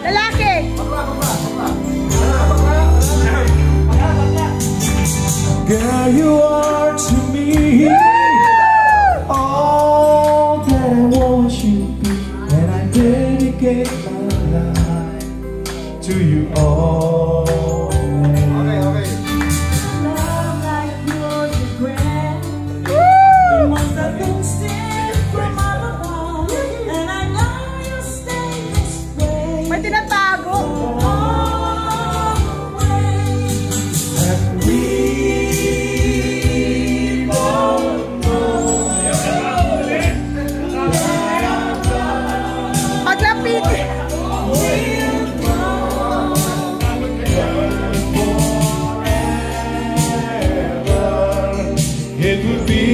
Lalaki. Girl, you are to me all that I want you to be, and I dedicate my life to you always. Love like yours is grand. The ones that don't stand from all along, and I know you'll stay this way. May tinatago. Paglapit. It would be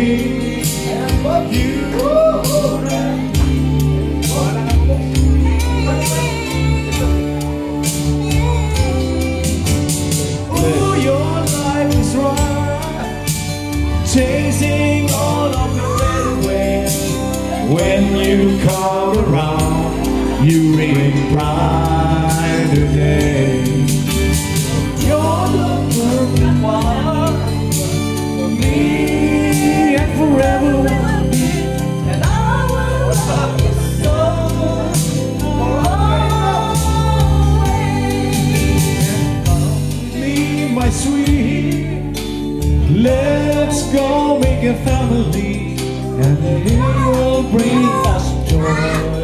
you. Oh, your life is right, chasing all of the red wind. When you come around, you bring brighter days. You're the perfect one for me and forever. And I will love you so for always. Me, my sweet, let's go make a family, and it will bring us joy.